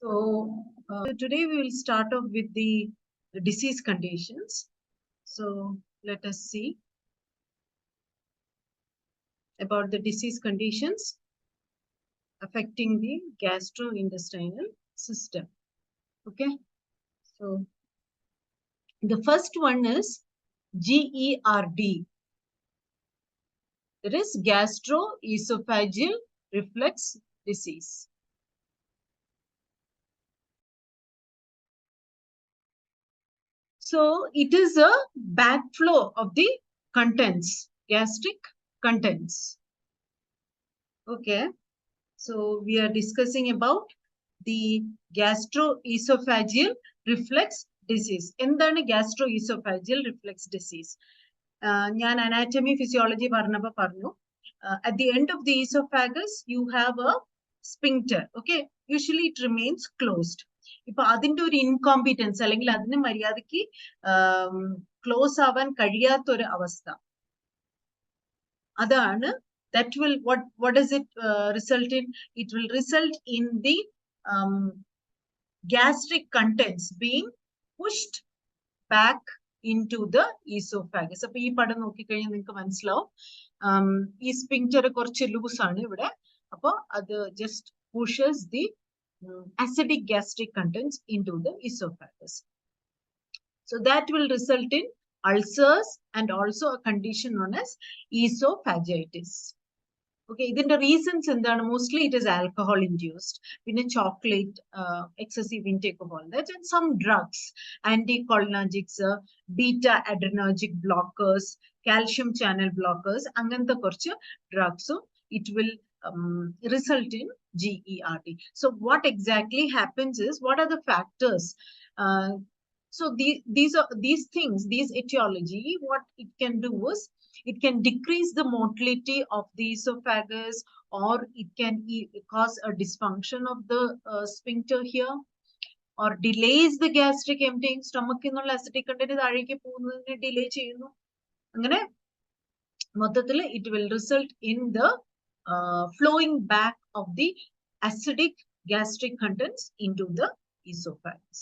Today we will start off with the disease conditions. So let us see about the disease conditions affecting the gastrointestinal system. Okay, so the first one is GERD. That is gastroesophageal reflux disease. So it is a backflow of the contents, gastric contents. Okay, so we are discussing about the gastroesophageal reflux disease. എന്താണ് gastroesophageal reflux disease? ഞാൻ anatomy physiology പറഞ്ഞപ്പോൾ പറഞ്ഞു. At the end of the esophagus, you have a sphincter. Okay, usually it remains closed. ഇപ്പൊ അതിന്റെ ഒരു incompetence അല്ലെങ്കിൽ അതിന് മര്യാദയ്ക്ക് ക്ലോസ് ആവാൻ കഴിയാത്ത ഒരു അവസ്ഥ അതാണ്. That will what does it result in? It will result in the gastric contents being pushed back into the esophagus. അപ്പൊ ഈ പടം നോക്കിക്കഴിഞ്ഞാൽ നിങ്ങൾക്ക് മനസ്സിലാവും ഈ സ്പിങ്ക്റ്റർ കുറച്ച് ലൂസ് ആണ് ഇവിടെ. അപ്പൊ അത് just pushes the acidic gastric contents into the esophagus. So that will result in ulcers and also a condition known as esophagitis. Okay, then the reasons and then mostly it is alcohol induced, in a chocolate, excessive intake of all that, and some drugs, anticholinergics, beta adrenergic blockers, calcium channel blockers, angantha korchu drugs. So it will result in GERD. So what exactly happens is, what are the factors? So these things, these etiology, what it can do is, it can decrease the motility of the esophagus, or it can cause a dysfunction of the sphincter here, or delays the gastric emptying. Stomach innulla acidic content താഴേക്ക് പോകുന്നതിനെ delay ചെയ്യുന്നു. അങ്ങനെ മൊത്തത്തിൽ it will result in the flowing back of the acidic gastric contents into the esophagus.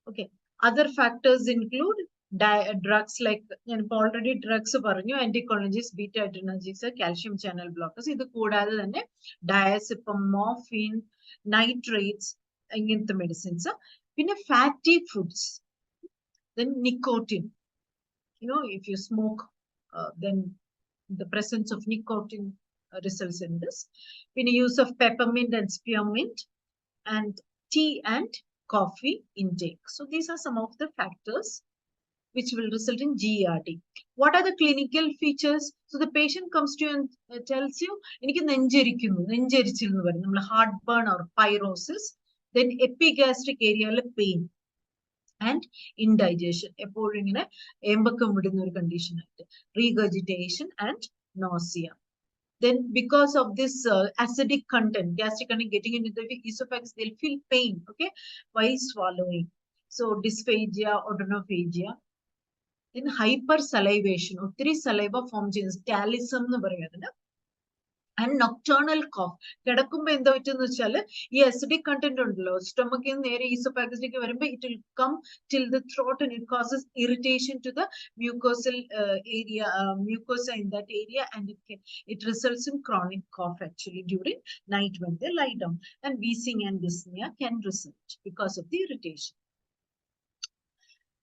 Okay, other factors include drugs like already drugs പറഞ്ഞു, anticholinergics, beta adrenergics, calcium channel blockers. ഇത് കൂടാതെ തന്നെ diazepam, morphine, nitrates, ഇങ്ങനത്തെ medicines. പിന്നെ fatty foods, then nicotine. You know, if you smoke, then the presence of nicotine results in this. Then use of peppermint and spearmint, and tea and coffee intake. So these are some of the factors which will result in GERD. What are the clinical features? So the patient comes to you and tells you, എനിക്ക് നെഞ്ചരിക്കുന്നു, നെഞ്ചരിച്ചിൽ എന്ന് പറയും, നമ്മൾ heartburn or pyrosis, then epigastric area pain and indigestion, എപ്പോഴും ഇങ്ങനെ ഏമ്പക്കം വിടുന്ന ഒരു condition ആയിട്ട്, regurgitation and nausea. Then because of this acidic content, gastric content getting into the esophagus, they'll feel pain, okay, while swallowing. So dysphagia, odonophagia. Then hypersalivation, ഒത്തിരി saliva form ചെയ്യുന്നത്, talism എന്ന് പറയുന്നത്. And nocturnal cough. കിടക്കുമ്പോൾ എന്താ പറ്റുമെന്ന് വെച്ചാൽ ഈ acidic content ഉണ്ടല്ലോ stomach ന്ന് നേരെ esophagus-ലേക്ക് വരുമ്പോൾ it will come till the throat and it causes irritation to the mucosal area, mucosa in that area, and it results in chronic cough actually during night when they lie down. And wheezing and dyspnea can result because of the irritation.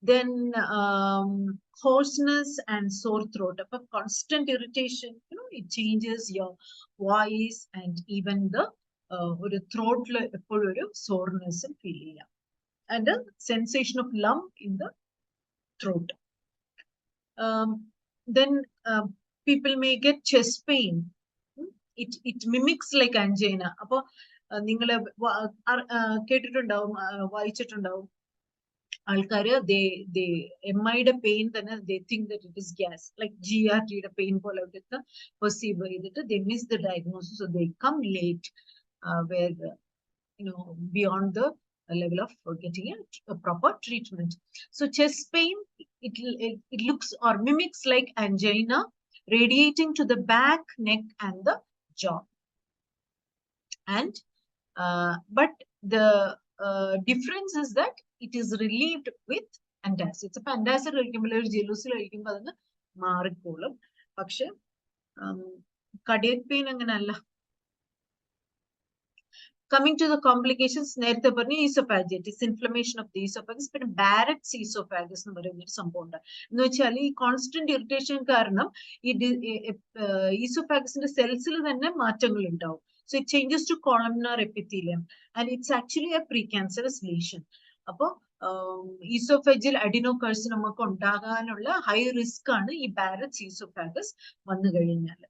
Then hoarseness and sore throat, a constant irritation, you know, it changes your voice and even the throat soreness and feel, and a sensation of lump in the throat. Then people may get chest pain. It mimics like angina. അപ്പോൾ നിങ്ങൾ കേട്ടിട്ടുണ്ടാവും, വായിച്ചിട്ടുണ്ടാവും ആൾക്കാര് എംഐയുടെ pain തന്നെ they think that it is gas, like GERD pain പോലെ എടുത്ത് perceive ചെയ്തിട്ട് they miss the diagnosis, so they come late where you know beyond the level of getting a proper treatment. So chest pain, it looks or mimics like angina, radiating to the back, neck and the jaw. And But the difference is that it is relieved with antacids. അപ്പൊ antacid കഴിക്കുമ്പോൾ ഒരു ജെലൂസിൽ കഴിക്കുമ്പോൾ അതിന് മാറിക്കോളും. പക്ഷെ cardiac pain അങ്ങനല്ല. Coming to the complications, നേരത്തെ പറഞ്ഞു esophagitis, inflammation of the esophagus, പിന്നെ Barrett's esophagus എന്ന് പറയുന്ന ഒരു സംഭവം ഉണ്ട്. എന്ന് വെച്ചാൽ ഈ കോൺസ്റ്റന്റ് ഇറിറ്റേഷൻ കാരണം ഈ ഈസോഫാഗസിന്റെ സെൽസിൽ തന്നെ മാറ്റങ്ങൾ ഉണ്ടാവും. So it changes to columnar epithelium and it's actually a precancerous lesion. അപ്പോൾ ഈസോഫേജിയൽ അഡിനോകാർസിനോമ ഒക്കെ ഉണ്ടാകാനുള്ള ഹൈ റിസ്ക് ആണ് ഈ Barrett's esophagus വന്നു കഴിഞ്ഞാൽ.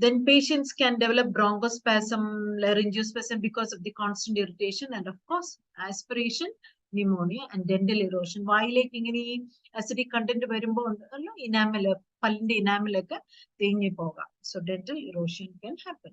Then patients can develop bronchospasm, laryngospasm because of the constant irritation and of course aspiration, pneumonia and dental erosion. വായിലേക്ക് ഇങ്ങനെ ഈ acidic content വരുമ്പോൾ ഉണ്ടല്ലോ enamel, പല്ലിന്റെ enamel ഒക്കെ തേഞ്ഞു പോകാം. So dental erosion can happen.